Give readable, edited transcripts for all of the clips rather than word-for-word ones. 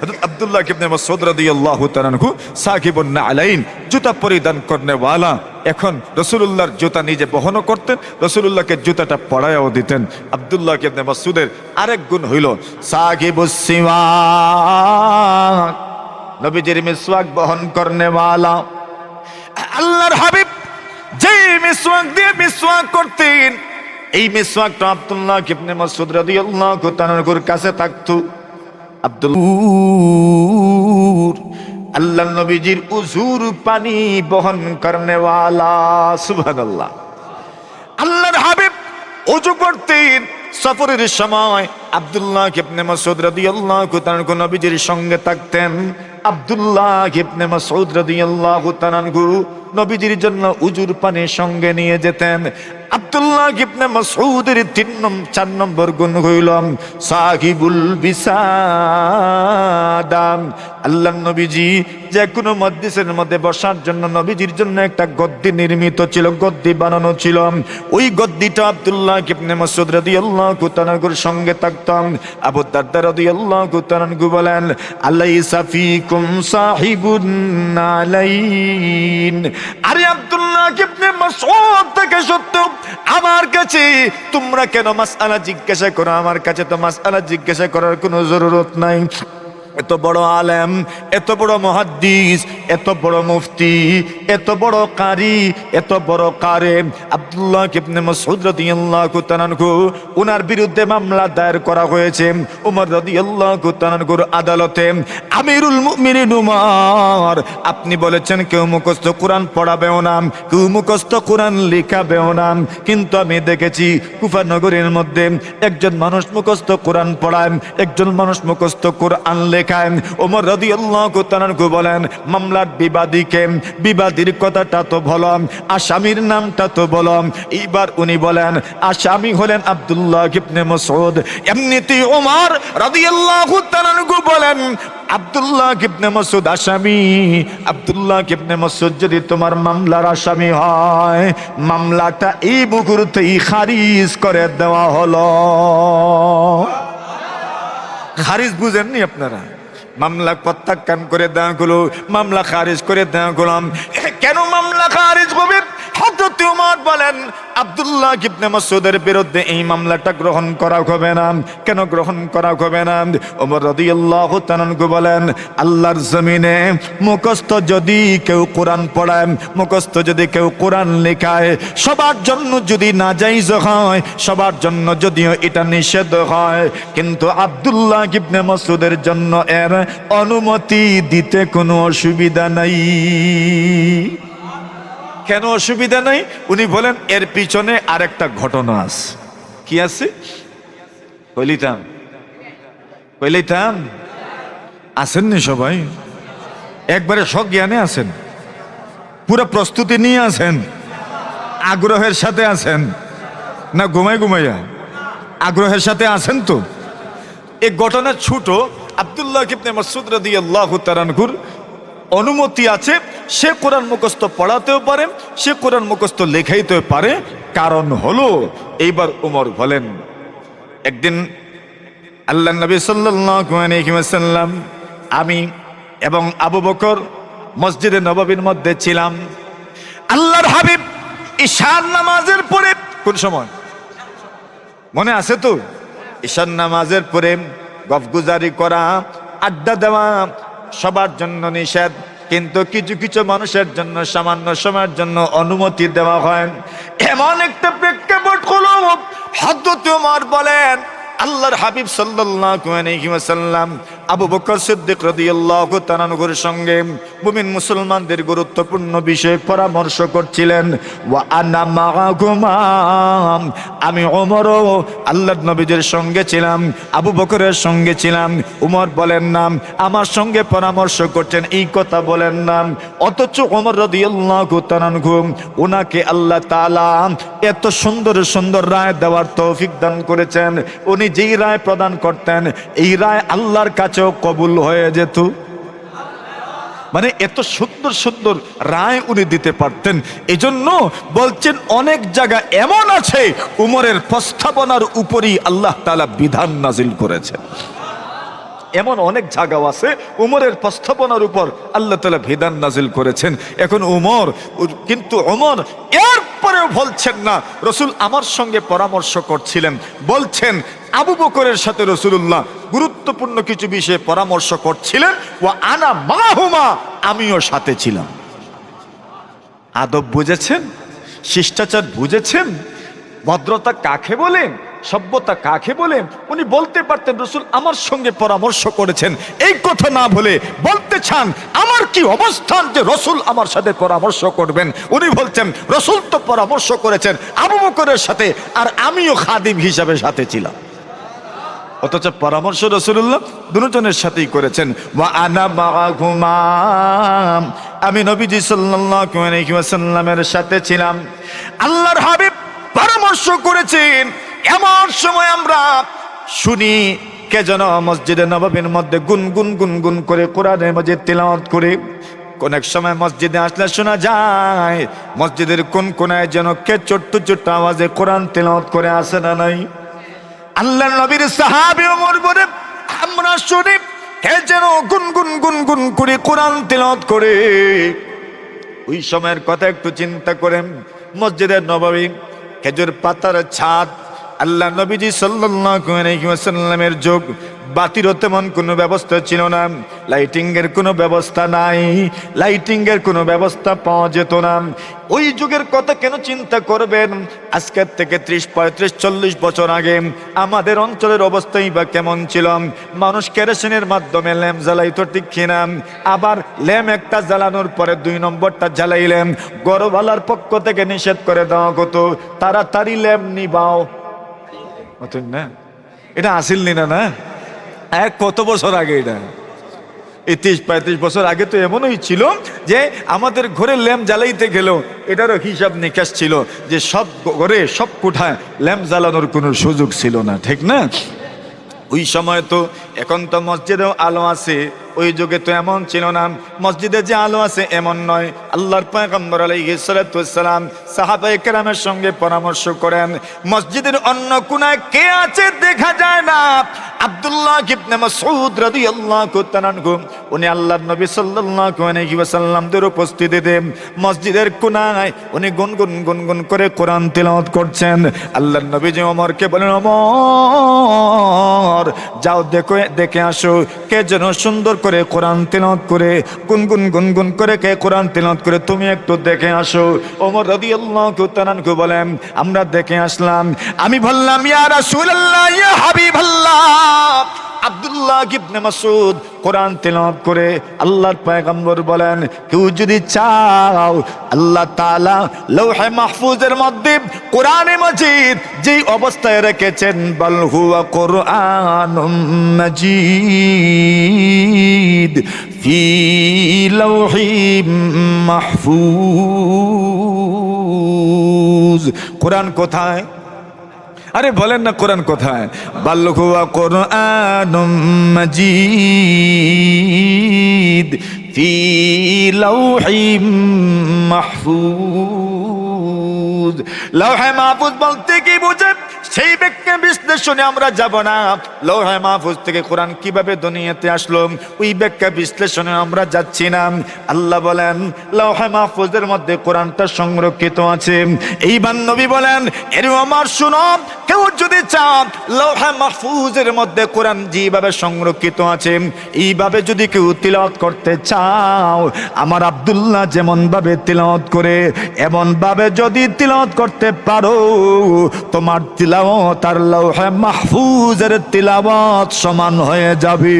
हज़रत अब्दुल्लाह इब्ने मसऊद রাদিয়াল্লাহু তাআলা আনহু সাকিবুন নালাইন, জুতা পরিধান করনেওয়ালা। এখন রাসূলুল্লাহর জুতা নিজে বহন করতেন, রাসূলুল্লাহকে জুতাটা পরায়াও দিতেন। আব্দুল্লাহ ইবনে মাসউদের আরেক গুণ হইল সাকিবুস সিওয়াক, নবীজির মিসওয়াক বহন করনেওয়ালা। আল্লাহর হাবিব যেই মিসওয়াক দিয়ে মিসওয়াক করতেন, এই মিসওয়াকটা আব্দুল্লাহ ইবনে মাসউদ রাদিয়াল্লাহু তাআলা আনহুর কাছে থাকতো। আল্লাহ নবীজির উজুর পানি বহন করনেওয়ালা। সুবহানাল্লাহ। আল্লাহর হাবিব ওযু করতেন সফরের সময়, আব্দুল্লাহ ইবনে মাসউদ রাদিয়াল্লাহু তাআলা আনহু নবীজির সঙ্গে থাকতেন। আব্দুল্লাহ ইবনে মাসউদ রাদিয়াল্লাহু তাআলা আনহু নবীজির জন্য উজুর পানি সঙ্গে নিয়ে যেতেন। আব্দুল্লাহ ইবনে মাসউদের 4 নম্বর গুণ হইল সাহিবুল বিসাদাম। আল্লাহ নবীজি যে কোনো মজলিসের মধ্যে বসার জন্য নবীজির জন্য একটা গদ্দি নির্মিত ছিল, গদ্দি বানানো ছিল। ওই গদ্দিটা আব্দুল্লাহ ইবনে মাসউদ রাদিয়াল্লাহু তাআলা আনহুর সঙ্গে থাকতাম। আবু দারদা রাদিয়াল্লাহু তাআলা আনহু বলেন, আলাইসা ফীকুম সাহিবুন নালাইন। আরে আব্দুল্লাহ ইবনে মাসউদ থেকে সত্ত্বেও আমার কাছে তোমরা কেন মাসআলা জিজ্ঞাসা করো? আমার কাছে তো মাসআলা জিজ্ঞাসা করার কোনো জরুরত নাই। এত বড় আলেম, এত বড় মুহাদ্দিস, এত বড় মুফতি, এত বড় কারি, এত বড় কারে আব্দুল্লাহ ইবনে মাসউদ রাদিয়াল্লাহু তাআলা আনহু, ওনার বিরুদ্ধে মামলা দায়ের করা হয়েছে ওমর রাদিয়াল্লাহু তাআলা আনহুর আদালতে। আমিরুল মুমিনিন ওমর, আপনি বলেছেন কেউ মুখস্থ কোরআন পড়াবেও না, কেউ মুখস্থ কোরআন লেখাবেও না, কিন্তু আমি দেখেছি কুফা নগরীর মধ্যে একজন মানুষ মুখস্থ কোরআন পড়ায়, একজন মানুষ মুখস্থ কোরআন লেখায়। ওমর রাদিয়াল্লাহু তাআলা আনহু বলেন, মামলার বিবাদীকে, বিবাদীর কথাটা তো বলো, আসামির নামটা তো বলো। এইবার উনি বলেন আসামি হলেন আব্দুল্লাহ ইবনে মাসউদ। এমনিতেই ওমর রাদিয়াল্লাহু তাআলা আনহু বলেন আব্দুল্লাহ ইবনে মাসউদ আসামি। আব্দুল্লাহ ইবনে মাসউদ যদি তোমার মামলার আসামি হয়, মামলাটা এই মুহূর্তেই খারিজ করে দেওয়া হলো। খারিজ বুঝেননি আপনারা? মামলা প্রত্যাখ্যান করে দেওয়া হলো, মামলা খারিজ করে দেওয়া হলো। কেন মামলা খারিজ হবে? হযরত ওমর বলেন আব্দুল্লাহ ইবনে মাসউদের বিরুদ্ধে এই মামলাটা গ্রহণ করা হবে না। কেন গ্রহণ করা হবে না? ওমর রাদিয়াল্লাহু তাআলা আনহু বলেন, আল্লাহর জমিনে মুখস্থ যদি কেউ কোরআন পড়ায়, মুখস্থ যদি কেউ কোরআন লেখায়, সবার জন্য যদি নাজায়েজ হয়, সবার জন্য যদিও এটা নিষেধ হয়, কিন্তু আব্দুল্লাহ ইবনে মাসউদের জন্য এর অনুমতি দিতে কোনো অসুবিধা নাই। কেন অসুবিধা নাই? উনি বলেন এর পিছনে আরেকটা ঘটনা আছে। কি আছে? কইলিতাম আসেননি সবাই? একবারে সজ্ঞানে আছেন? পুরো প্রস্তুতি নিয়ে আছেন? আগ্রহের সাথে আছেন না ঘুমাইয়া? আগ্রহের সাথে আছেন তো? এই ঘটনা ছোট। আব্দুল্লাহ ইবনে মাসউদ রাদিয়াল্লাহু তাআলা আনহুর অনুমতি আছে, সে কোরআন মুখস্থ পড়াতেও পারে, সে কোরআন মুখস্থ লেখাইতেও পারে। কারণ হলো, এইবার ওমর বলেন একদিন আল্লাহর নবী সাল্লাল্লাহু আলাইহি ওয়াসাল্লাম, আমি এবং আবু বকর মসজিদে নববীর মধ্যে ছিলাম। আল্লাহর হাবিব ঈশার নামাজের পরে, কোন সময় মনে আছে তো? ঈশার নামাজের পরে গফগুজারি করা, আড্ডা দেওয়া সবার জন্য নিষেধ, কিন্তু কিছু কিছু মানুষের জন্য সামান্য সময়ের জন্য অনুমতি দেওয়া হয়। এমন একটা প্রেক্ষাপট হলো, হযরত ওমর বলেন আল্লাহর হাবিব সাল্লাল্লাহু আলাইহি ওয়াসাল্লাম আবু বকর সিদ্দিক রাদিয়াল্লাহু তাআলা আনহুর সঙ্গে মুমিন মুসলমানদের গুরুত্বপূর্ণ বিষয়ে পরামর্শ করছিলেন। ওয়া আনা মাআকুমা, আমি ওমরও আল্লাহর নবীর সঙ্গে ছিলাম, আবু বকরের সঙ্গে ছিলাম। ওমর বলেন না আমার সঙ্গে পরামর্শ করছেন, এই কথা বলেন না। অথচ ওমর রাদিয়াল্লাহু তাআলা আনহু, ওনাকে আল্লাহ তাআলা এত সুন্দর সুন্দর রায় দেওয়ার তৌফিক দান করেছেন। উনি যেই রায় প্রদান করতেন, এই রায় আল্লাহর কাছেও কবুল হয়ে যেত। মানে এত সুন্দর সুন্দর রায় উনি দিতে পারতেন। এজন্য বলছেন অনেক জায়গা এমন আছে উমরের প্রস্তাবনার উপরই আল্লাহ তাআলা বিধান নাজিল করেছেন। এমন অনেক জায়গাও আছে উমরের প্রস্তাবনার উপর আল্লাহ তাআলা বিধান নাজিল করেছেন। এখন কিন্তু ওমর এরপরেও বলছেন না রাসূল আমার সঙ্গে পরামর্শ করছিলেন, বলছেন আবু বকরের সাথে রাসূলুল্লাহ গুরুত্বপূর্ণ কিছু বিষয়ে পরামর্শ করছিলেন, ওয়া আনা মাহুমা, আমিও সাথে ছিলাম। আদব বুঝেছেন? শিষ্টাচার বুঝেছেন? ভদ্রতা কাকে বলেন, সভ্যতা কাকে বলেন? উনি বলতে পারতেন রাসূল আমার সঙ্গে পরামর্শ করেছেন, এই কথা না বলে বলতে চান আমার কি অবস্থান যে রাসূল আমার সাথে পরামর্শ করবেন। উনি বলছেন রাসূল তো পরামর্শ করেছেন আবু বকরের সাথে, আর আমিও খাদিম হিসাবে সাথে ছিলাম। অথচ পরামর্শ রাসূলুল্লাহ দুজনের সাথেই করেছেন। ওয়া আনা মাআহুমা, আমি নবীজি সাল্লাল্লাহু আলাইহি ওয়াসাল্লামের সাথে ছিলাম। আল্লাহর হাবিব পরামর্শ করেছেন। এমন সময় আমরা শুনি কে যেন মসজিদে নববীর মধ্যে গুনগুন গুনগুন করে কোরআনের মাজিদ তিলাওয়াত করে। অনেক সময় মসজিদে আসলে শোনা যায় মসজিদের কোন কোনায় যেন কে ছোট্ট ছোট্ট আওয়াজে কোরআন তিলাওয়াত করে, আসে না নাই? আল্লাহর নবীর সাহাবী ওমর বলে আমরা শুনি কে যেন গুনগুন গুনগুন করে কোরআন তিলাওয়াত করে। ওই সময়ের কথা একটু চিন্তা করেন, মসজিদের নববী খেজুর পাতার ছাদ, আল্লাহ নবীজি সাল্লাল্লাহু আলাইহি ওয়াসাল্লামের যুগ, বাতিরও তেমন কোনো ব্যবস্থা ছিল না, লাইটিং এর কোনো ব্যবস্থা নাই, লাইটিং এর কোনো ব্যবস্থা পাওয়া যেত না। ওই যুগের কথা কেন চিন্তা করবেন? আজকের থেকে 30, 35, 40 বছর আগে আমাদের অঞ্চলের অবস্থাই বা কেমন ছিল? মানুষ কেরোসিনের মাধ্যমে ল্যাম্প জ্বালাইতো, ঠিক কিনা? আবার ল্যাম্প একটা জ্বালানোর পরে 2 নম্বরটা জ্বালাইলেন, গরবালার পক্ষ থেকে নিষেধ করে দেওয়া হতো তাড়াতাড়ি ল্যাম্প নিবাও, না এটা আসিল না কত বছর আগে, এটা এই 30-35 বছর আগে তো এমনই ছিল যে আমাদের ঘরে ল্যাম্প জ্বালাইতে গেলেও এটারও হিসাব নিকাশ ছিল যে সব ঘরে সব কোঠায় ল্যাম্প জ্বালানোর কোনো সুযোগ ছিল না, ঠিক না? ওই সময় তো, এখন তো মসজিদেও আলো আছে, ওই যুগে তো এমন ছিল না। মসজিদে যে আলো আছে এমন নয়। আল্লাহর পয়গম্বর আলাইহিস সালাতু ওয়াস সালাম সাহাবায়ে কেরামের সঙ্গে পরামর্শ করেন মসজিদের অন্য কোনায় কে আছে দেখা যায় না। আব্দুল্লাহ ইবনে মাসউদ রাদিয়াল্লাহু তাআলা আনহু, উনি আল্লাহর নবী সাল্লাল্লাহু আলাইহি ওয়াসাল্লামদের উপস্থিতিতে মসজিদের কোনায় উনি গুনগুন গুনগুন করে কোরআন তিলাওয়াত করছেন। আল্লাহর নবী যে ওমরকে বলেন, ওমর যাও দেখে আসো কে যেন সুন্দর করে কোরআন তিলাওয়াত করে, গুনগুন গুনগুন করে কে কোরআন তিলাওয়াত করে, তুমি একটু দেখে আসো। ওমর রাদিয়াল্লাহু তাআলা আনহু বলেন আমরা দেখে আসলাম। আমি বললাম ইয়া রাসূলুল্লাহ, ইয়া হাবিবাল্লাহ, আব্দুল্লাহ ইবনে মাসউদ কোরআন তিলাওয়াত করে। আল্লাহর পয়গম্বর বলেন কেউ যদি চাও আল্লাহ তাআলা লৌহে মাহফুজের মধ্যে কোরআনে মাজিদ যেই অবস্থায় রেখেছেন, বাল হুয়া কুরআনুম মাজিদ ফি লাউহিম মাহফুজ। কোরআন কোথায়? আরে বলেন না কোরআন কোথায়? বাল হুয়া কুরআনুম মাজিদ ফি লাউহিম মাহফুজ। লাউহে মাহফুজ বলতে কি বুঝে সেই ব্যাখ্যা বিশ্লেষণে আমরা যাব না। লৌহে মাহফুজ থেকে কোরআন কিভাবে দুনিয়াতে আসলো ওই ব্যাখ্যা বিশ্লেষণে আমরা যাচ্ছি না। আল্লাহ বলেন লৌহে মাহফুজের মধ্যে কোরআনটা সংরক্ষিত আছে। এইবার নবী বলেন এর আমার শুনো, কেউ যদি চান লৌহে মাহফুজের মধ্যে কোরআন যেভাবে সংরক্ষিত আছে এইভাবে যদি কেউ তিলাওয়াত করতে চাও, আমার আব্দুল্লাহ যেমন ভাবে তিলাওয়াত করে এমন ভাবে যদি তিলাওয়াত করতে পারো, তোমার তিলাওয়াত আর লৌহে মাহফুজের তিলাওয়াত সমান হয়ে যাবে।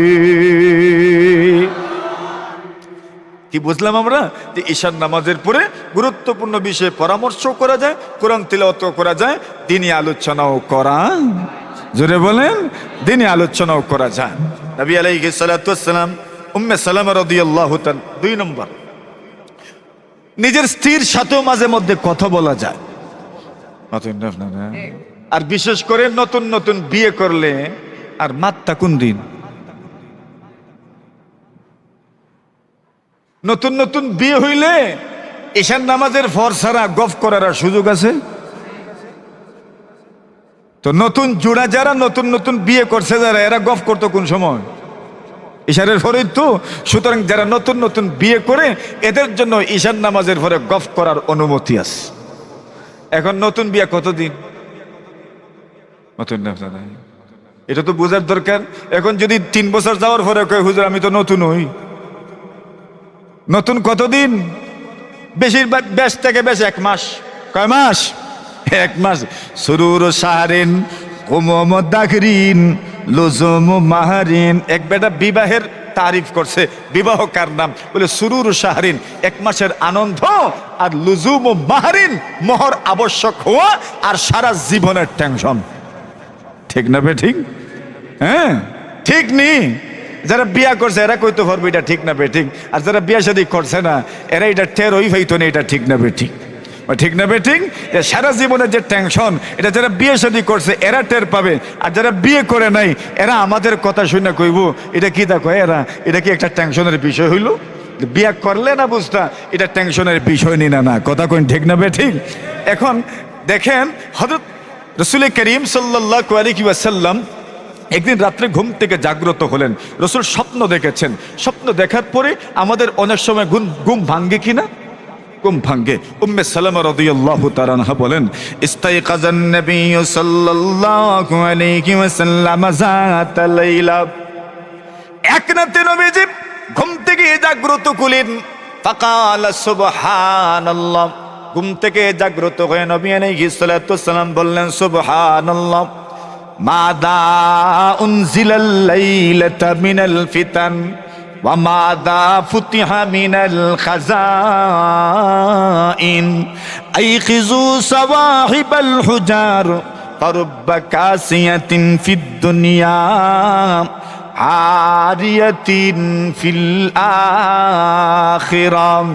কি বুঝলাম আমরা? যে ঈশার নামাজের পরে গুরুত্বপূর্ণ বিষয়ে পরামর্শ করা যায়, কোরআন তিলাওয়াত করা যায়, দ্বীনি আলোচনাও করা, জোরে বলেন, দ্বীনি আলোচনাও করা যায়। নবী আলাইহিস সালাতু ওয়াস সালাম উম্মে সালামা রাদিয়াল্লাহু তাআলা 2 নম্বর, নিজের স্ত্রীর সাথেও মাঝে মধ্যে কথা বলা যায়। আর বিশেষ করে নতুন নতুন বিয়ে করলে, আর মাত্তা কোন দিন নতুন নতুন বিয়ে হইলে ঈশার নামাজের পর ছাড়া গফ করার সুযোগ আছে? তো নতুন জোড়া যারা নতুন নতুন বিয়ে করছে যারা, এরা গফ করতো কোন সময়? ইশারের পরেই তো। সুতরাং যারা নতুন নতুন বিয়ে করে এদের জন্য ঈশান নামাজের পরে গফ করার অনুমতি আছে। এখন নতুন বিয়ে কতদিন? নতুন এটা তো বোঝার দরকার। এখন যদি 3 বছর যাওয়ার পরে কয় হুজুর আমি তো নতুন হই, নতুন কতদিন? বেশিরভাগ বেশ থেকে বেশ 1 মাস। কয় মাস? 1 মাস। সুরুর শাহরিন কুমুম দাখরিন লুজুম মাহরিন। এক বেটা বিবাহের তারিফ করছে, বিবাহ কার নাম? বলে সুরুর শাহরিন, 1 মাসের আনন্দ, আর লুজুম মাহরিন মোহর আবশ্যক হওয়া, আর সারা জীবনের টেনশন। ঠিক না বে ঠিক? হ্যাঁ ঠিক নেই। যারা বিয়া করছে এরা কইতে পারবে এটা ঠিক না বে ঠিক, আর যারা বিয়া শাদী করছে না এরা এটা টেরই পাইতো না এটা ঠিক না বে ঠিক। ঠিক না বে ঠিক? সারা জীবনের যে টেনশন এটা যারা বিয়ে শাদী করছে এরা টের পাবে, আর যারা বিয়ে করে নাই এরা আমাদের কথা শুনে কইব এটা কি দেখো এরা, এটা কি একটা টেনশনের বিষয় হইল? বিয়া করলে না বুঝতা এটা টেনশনের বিষয় নি। না কথা কইন ঠিক না বে ঠিক? এখন দেখেন হযরত রাসূল করিম সাল্লাল্লাহু আলাইহি ওয়াসাল্লাম একদিন রাত্রে ঘুম থেকে জাগ্রত হলেন। রসুল স্বপ্ন দেখেছেন। স্বপ্ন দেখার পরে আমাদের অনেক সময় ঘুম ভাঙ্গে কিনা? ঘুম ভাঙ্গে। উম্মে সালামা রাদিয়াল্লাহু তাআলা আনহা বলেন, ইস্তাইকাযান নবিয়্যু সাল্লাল্লাহু আলাইহি ওয়াসাল্লাম যাতা লাইলা। এক রাতে নবীজি ঘুম থেকে জাগ্রত হলেন। ফাকালা সুবহানাল্লাহ। ঘুম থেকে জাগ্রত হয়ে নবী আলাইহিস সালাতু ওয়াসসালাম বললেন সুবহানাল্লাহ। মাদা উনজিলাল লাইলাতা মিনাল ফিতান ওয়া মাদা ফুতিহা মিনাল খাযাইন আইখিযু সাওয়াহিবাল হুজার ফারুব্বা কাসিয়াতিন ফিদ দুনিয়া আরিয়াতিন ফিল আখিরাম।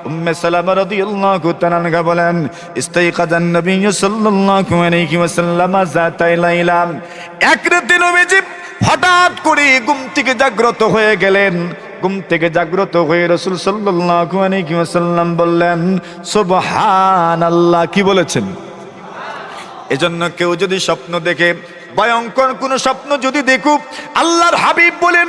উম্মে সালামা রাদিয়াল্লাহু তাআলা আনহা বলেন, ইস্তাইকাযান নবিয়্যু সাল্লাল্লাহু আলাইহি ওয়াসাল্লাম যাতা লাইলা। এক রাতে নবীজি হঠাৎ করে ঘুম থেকে জাগ্রত হয়ে গেলেন। ঘুম থেকে জাগ্রত হয়ে রাসূল সাল্লাল্লাহু আলাইহি ওয়াসাল্লাম বললেন সুবহানাল্লাহ। কি বলেছেন? এজন্য কেউ যদি স্বপ্ন দেখে, ভয়ঙ্কর কোন স্বপ্ন যদি দেখুক, আল্লাহর হাবিব বলেন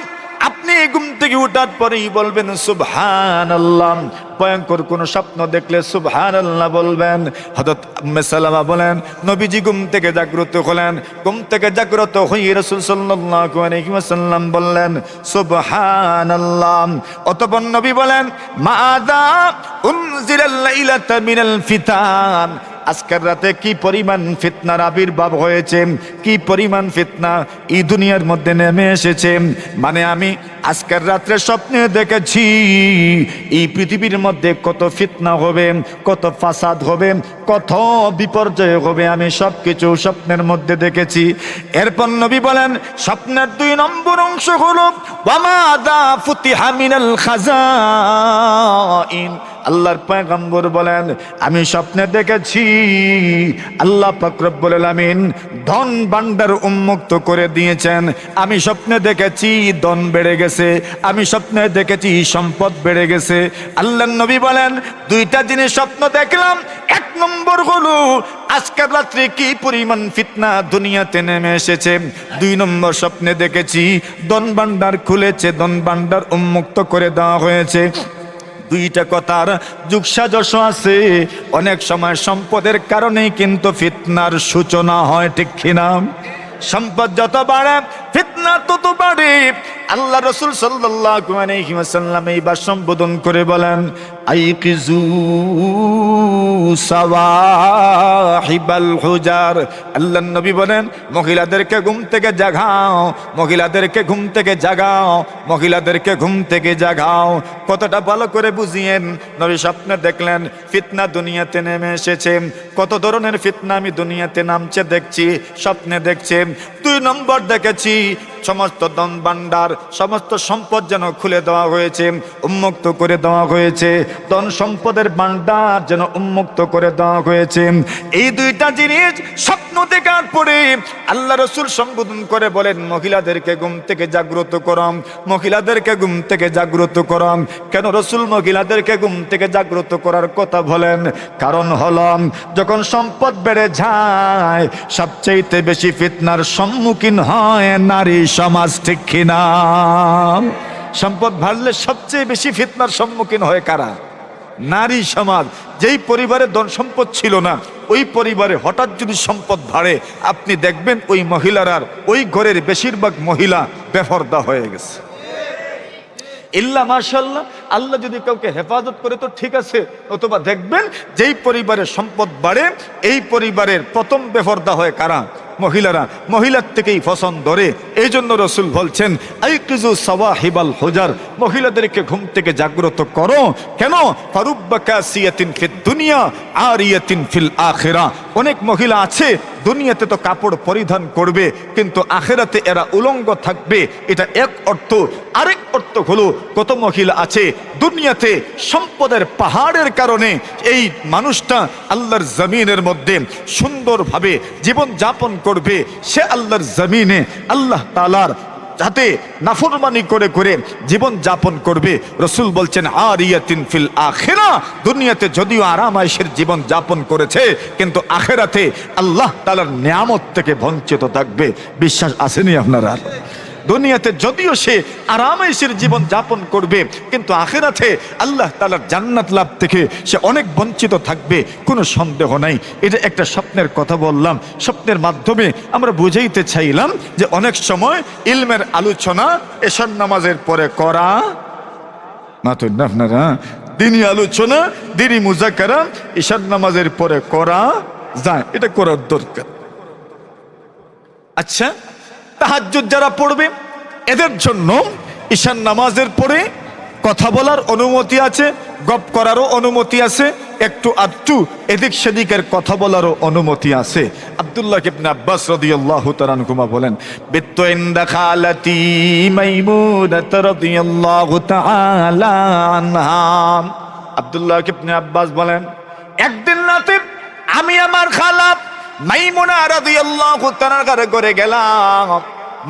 আপনি ঘুম থেকে উঠার পরেই বলবেন সুবহানাল্লাহ। ভয়ঙ্কর কোন স্বপ্ন দেখলে সুবহানাল্লাহ বলবেন। হযরত উম্মে সালামা বলেন নবীজি ঘুম থেকে জাগ্রত হলেন। ঘুম থেকে জাগ্রত হয়ে রাসূল সাল্লাল্লাহু আলাইহি ওয়াসাল্লাম বললেন সুবহানাল্লাহ। অতঃপর নবী বলেন মাযা উনজিলাল লাইলাতা মিনাল ফিতান। আজকের রাতে কি পরিমাণ ফিতনার আবির্ভাব হয়েছে, কি পরিমাণ ফিতনা এই দুনিয়ার মধ্যে নেমে এসেছে। মানে আমি আজকের রাত্রে স্বপ্নে দেখেছি এই পৃথিবীর মধ্যে কত ফিতনা হবে, কত ফাসাদ হবে, কত বিপর্যয় হবে, আমি সব কিছু স্বপ্নের মধ্যে দেখেছি। এরপর নবী বলেন স্বপ্নের 2 নম্বর অংশ হলো ওয়ামাদা ফুতিহা মিনাল খাযাইন। আল্লাহর পয়গম্বর বলেন আমি স্বপ্নে দেখেছি আল্লাহ পাক রব্বুল আলামিন ধন ভান্ডার উন্মুক্ত করে দিয়েছেন। আমি স্বপ্নে দেখেছি ধন বেড়ে গেছে, আমি স্বপ্নে দেখেছি সম্পদ বেড়ে গেছে। আল্লাহর নবী বলেন 2টা জিনিস স্বপ্ন দেখলাম। 1 নম্বর হলো আজকের রাত্রে কি পরিমাণ ফিতনা দুনিয়াতে নেমে এসেছে। 2 নম্বর স্বপ্নে দেখেছি ধন ভান্ডার খুলেছে, ধন ভান্ডার উন্মুক্ত করে দেওয়া হয়েছে। 2টা কথার যুগসাজশ আছে। অনেক সময় সম্পদের কারণেই কিন্তু ফিতনার সূচনা হয়, ঠিক কিনা? সম্পদ যত বাড়ে ফিতনা তত বাড়ে। আল্লাহ রাসূল সাল্লাল্লাহু আলাইহি ওয়াসাল্লাম এইবার সম্বোধন করে বলেন আইকিজু সাওয়াহিবাল হুজার। আল্লাহর নবী বলেন মহিলাদেরকে ঘুম থেকে জাগাও, মহিলাদেরকে ঘুম থেকে জাগাও, মহিলাদেরকে ঘুম থেকে জাগাও। কতটা ভালো করে বুঝিয়েন। নবী স্বপ্নে দেখলেন ফিতনা দুনিয়াতে নেমে এসেছে। কত ধরনের ফিতনা আমি দুনিয়াতে নামছে দেখছি, স্বপ্নে দেখছি। 2 নম্বর দেখেছি সমস্ত ধন ভান্ডার, সমস্ত সম্পদ যেন খুলে দেওয়া হয়েছে, উন্মুক্ত করে দেওয়া হয়েছে। ধন সম্পদের ভান্ডার যেন উন্মুক্ত করে দেওয়া হয়েছে। এই 2টা জিনিস স্বপ্ন দেখার পরে আল্লাহ রাসূল সম্বোধন করে বলেন মহিলাদেরকে ঘুম থেকে জাগ্রত করম, মহিলাদেরকে ঘুম থেকে জাগ্রত করম। কেন রাসূল মহিলাদেরকে ঘুম থেকে জাগ্রত করার কথা বলেন? কারণ হলো যখন সম্পদ বেড়ে যায় সবচেয়ে বেশি ফিতনার সম্মুখীন হয় নারী সমাজ, ঠিক কিনা? সম্পদ বাড়লে সবচেয়ে বেশি ফিতনার সম্মুখীন হয় কারা? নারী সমাজ। যেই পরিবারে ধন সম্পদ ছিল না, ওই পরিবারে হঠাৎ যদি সম্পদ বাড়ে, আপনি দেখবেন ওই মহিলার, ওই ঘরের বেশিরভাগ মহিলা বেপরদা হয়ে গেছে। ইল্লা মাশাআল্লাহ, আল্লাহ যদি কাউকে হেফাজত করে তো ঠিক আছে, অথবা দেখবেন যেই পরিবারে সম্পদ বাড়ে, এই পরিবারের প্রথম বেপরদা হয় কারা? মহিলারা। মহিলার থেকেই ফসন ধরে। এই জন্য রসুল বলছেন, আইকিজু সাওয়াহিবাল হুজার, মহিলাদেরকে ঘুম থেকে জাগ্রত করো। কেন? ফারুব্বা কাসিয়াতিন ফিদ দুনিয়া আরিয়াতিন ফিল আখিরা। অনেক মহিলা আছে দুনিয়াতে তো কাপড় পরিধান করবে, কিন্তু আখিরাতে এরা উলঙ্গ থাকবে। এটা এক অর্থ। আরেক অর্থ হলো, কত মহিলা আছে দুনিয়াতে সম্পদের পাহাড়ের কারণে এই মানুষটা আল্লাহর জমিনের মধ্যে সুন্দরভাবে জীবন যাপন করবে, সে আল্লাহর জমিনে আল্লাহ তাআলার যাতে নাফরমানি করে করে জীবন যাপন করবে। রসুল বলছেন আরিয়াতিন ফিল আখিরা, দুনিয়াতে যদিও আরাম আয়েশের জীবন যাপন করেছে, কিন্তু আখিরাতে আল্লাহ তাআলার নিয়ামত থেকে বঞ্চিত থাকবে। বিশ্বাস আসেনি আপনারা? দুনিয়াতে যদিও সে আরামায়েশের জীবন যাপন করবে, কিন্তু আখিরাতে আল্লাহ তাআলার জান্নাত লাভ থেকে সে অনেক বঞ্চিত থাকবে, কোনো সন্দেহ নাই। এটা একটা স্বপ্নের কথা বললাম। স্বপ্নের মাধ্যমে আমরা বুঝাইতে চাইলাম যে অনেক সময় ইলমের আলোচনা এশার নামাজের পরে করা না, তো না আপনারা, দিনী আলোচনা, দিনী মুযাকারা এশার নামাজের পরে করা যায়, এটা করার দরকার। আচ্ছা, তাহাজ্জুদ যারা পড়বে এদের জন্য ঈশান নামাজের পরে কথা বলার অনুমতি আছে, গপ করারও অনুমতি আছে, একটু আধটু এদিক সেদিকের কথা বলারও অনুমতি আছে। আব্দুল্লাহ ইবনে আব্বাস রাদিয়াল্লাহু তাআলা আনহুমা বলেন, বিত্তু ইনদা খালাতি মাইমুনাহ রাদিয়াল্লাহু তাআলা আনহা। আব্দুল্লাহ ইবনে আব্বাস বলেন, একদিন রাতে আমি আমার খালা মাইমুনা রাদিয়াল্লাহু তাআলার ঘরে গেলাম।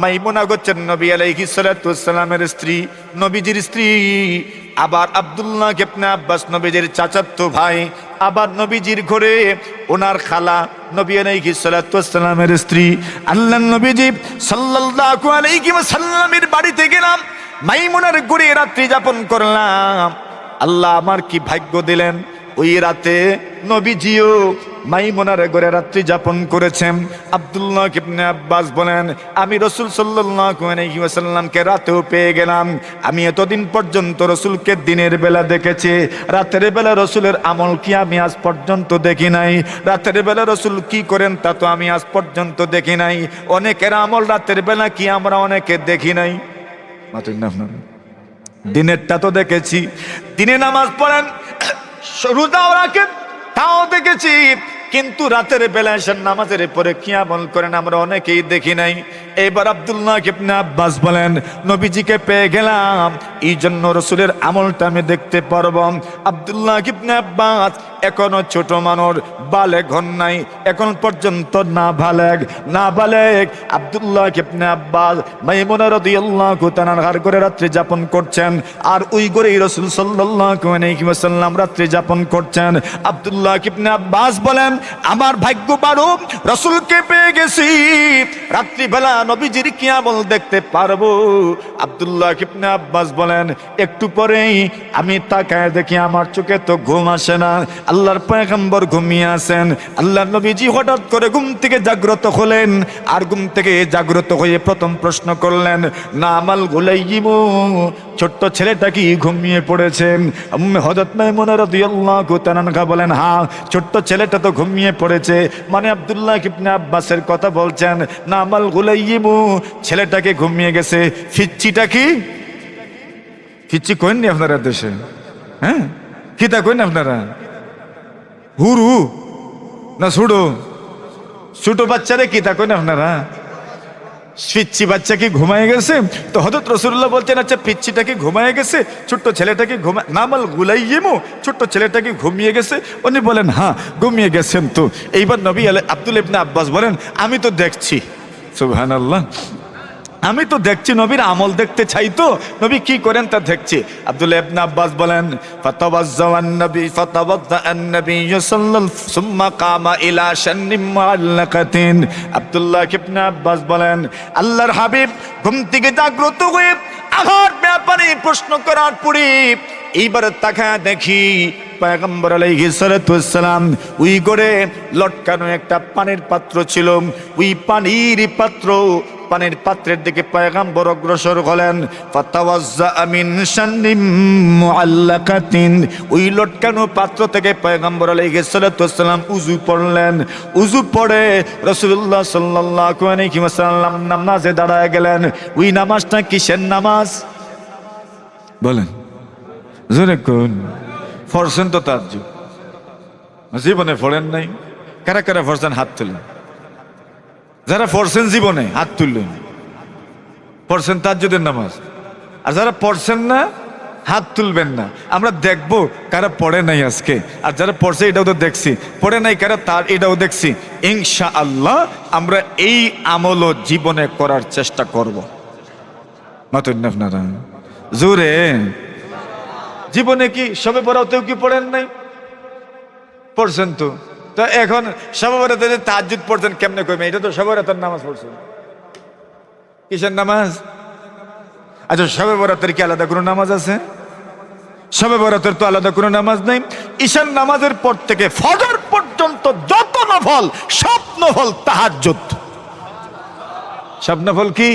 মাইমুনা হচ্ছেন নবী আলাইহিস সালাতু ওয়াস সালামের স্ত্রী, নবীজির স্ত্রী। আবার আব্দুল্লাহ ইবনে আব্বাস নবীজির চাচাতো ভাই, আবার নবীজির ঘরে ওনার খালা নবী আলাইহিস সালাতু ওয়াস সালামের স্ত্রী। আল্লাহর নবীজি সাল্লাল্লাহু আলাইহি ওয়াসাল্লামের বাড়িতে গেলাম, মাইমুনার ঘরে রাত্রি যাপন করলাম। আল্লাহ আমার কি ভাগ্য দিলেন, ওই রাতে নবীজিও মাইমুনার ঘরে রাত্রি যাপন করেছেন। আব্দুল্লাহ ইবনে আব্বাস বলেন, আমি রাসূল সাল্লাল্লাহু আলাইহি ওয়াসাল্লামকে রাতেও পেয়ে গেলাম। আমি এতদিন পর্যন্ত রাসূলকে দিনের বেলা দেখেছি, রাতের বেলা রাসূলের আমল কি আমি আজ পর্যন্ত দেখি নাই। রাতের বেলা রাসূল কি করেন তা তো আমি আজ পর্যন্ত দেখি নাই। অনেকের আমল রাতের বেলা কি আমরা অনেকে দেখি নাই। দিনেরটা তো দেখেছি, দিনে নামাজ পড়েন, রোজাও রাখেন, তাও দেখেছি, কিন্তু রাতের বেলা এসে নামাজের পরে কি আমল করেন আমরা অনেকেই দেখি নাই। এবার আব্দুল্লাহ ইবনে আব্বাস বলেন, নবীজিকে পেয়ে গেলাম, এই জন্য রাসূলের আমলটা আমি দেখতে পারবো। আব্দুল্লাহ ইবনে আব্বাস এখনো ছোট মানুষ, বালেগ হন নাই, এখন পর্যন্ত নাবালেগ আব্দুল্লাহ ইবনে আব্বাস মাইমুনা রাদিয়াল্লাহু তাআলার ঘরে রাত্রি যাপন করছেন, আর ওই ঘরেই রাসূল সাল্লাল্লাহু আলাইহি ওয়াসাল্লাম রাত্রি যাপন করছেন। আব্দুল্লাহ ইবনে আব্বাস বলেন, আমার ভাগ্য বাড়ো, রাসূলকে পেয়ে গেছি, রাত্রিবেলা নবীজির কি আমল দেখতে পারবো। আব্দুল্লাহ ইবনে আব্বাস বলেন, একটু পরেই আমি তাকায় দেখি আমার চোখে তো ঘুম আসে না। আল্লাহর পয়গম্বর ঘুমিয়ে আছেন, আল্লাহর নবীজি হঠাৎ করে ঘুম থেকে জাগ্রত হলেন, আর ঘুম থেকে জাগ্রত হয়ে প্রথম প্রশ্ন করলেন, নামাল গুলাইয়িমু, ছোট্ট ছেলেটা কি ঘুমিয়ে পড়েছেন? হযরত মাইমুনা রাদিয়াল্লাহু তাআলা বলেন, হ্যাঁ, ছোট্ট ছেলেটা তো ঘুমিয়ে পড়েছে। মানে আব্দুল্লাহ ইবনে আব্বাসের কথা বলছেন, নামাল গুলাইয়িমু, ছেলেটাকে ঘুমিয়ে গেছে। ফিচ্চিটা কি? ফিচ্চি কইননি আপনারা দেশে? হ্যাঁ, কিতা কইন আপনারা? হুরু না ছুডো? ছোট বাচ্চারে কিতা কইন আপনারা? পিচ্ছি বাচ্চা কি ঘুমায় গেছে? তো হযরত রাসূলুল্লাহ বলছেন, আচ্ছা পিচ্ছিটা কি ঘুমায় গেছে, ছোট্ট ছেলেটা কি নামাল গুলাইয়িমু, ছোট্ট ছেলেটা কি ঘুমিয়ে গেছে? উনি বলেন, হ্যাঁ ঘুমিয়ে গেছেন। তো এইবার নবী আব্দুল্লাহ ইবনে আব্বাস বলেন, আমি তো দেখছি, সুবহানাল্লাহ, আমি তো দেখছি, নবীর আমল দেখতে চাই, তো নবী কি করেন তা দেখছি। আব্দুল্লাহ ইবনে আব্বাস বলেন, ফাতাওয়াজ্জাআন নবী ফাতাওয়াজ্জাআন নবী সাল্লাল্লাহু সুম্মা কামা ইলা শান্নিম মুআল্লাকাতিন। আব্দুল্লাহ ইবনে আব্বাস বলেন, আল্লাহর হাবিব ঘুম থেকে জাগ্রত হয়ে আঘাত পানি প্রশ্ন করার পরে এইবার তাকায় দেখি পয়গম্বর আলাইহিস সালাতু ওয়াস সালাম ওই করে লটকানো একটা পানির পাত্র ছিল। ওই পানির পাত্রের দিকে পয়গম্বর অগ্রসর হলেন। ফাতাওয়াজ্জা মিন শান্নিম মুআল্লাকাতিন, ওই লটকানো পাত্র থেকে পয়গম্বর আলাইহিস সালাতু ওয়াস সালাম উযু পড়লেন। উযু পড়ে রাসূলুল্লাহ সাল্লাল্লাহু আলাইহি ওয়াসাল্লাম নামাজে দাঁড়ায় গেলেন। ওই নামাজটা কিসের নামাজ বলেন জোরে কোন? পড়ছেন তো তাহাজ্জুদ, জীবনে পড়েন নাই? কারা কারা পড়ছেন হাত তুলেন। যারা পড়ছেন জীবনে হাত তুললেন, পড়ছেন তাহাজ্জুদের নামাজ। আর যারা পড়ছেন না হাত তুলবেন না। আমরা দেখবো কারা পড়ে নাই আজকে, আর যারা পড়ছে এটাও তো দেখছি, পড়ে নাই কারা তার এটাও দেখছি। ইনশাআল্লাহ আমরা এই আমলও জীবনে করার চেষ্টা করব। নতুন আপনারা জোরে জীবনে কি সবে বরাতেও কি পড়েন নাই? পড়ছেন তো। তো এখন সবে বরাতে তাহাজ্জুদ পড়ছেন কেমনে কইবে? এটা তো সবে বরাতের নামাজ পড়ছেন। কিসের নামাজ? আচ্ছা সবে বরাতের কি আলাদা কোনো নামাজ আছে? সবে বরাতের তো আলাদা কোনো নামাজ নেই। ঈশান নামাজের পর থেকে ফজর পর্যন্ত যত নফল সব নফল তাহাজ্জুদ। সব নফল কি?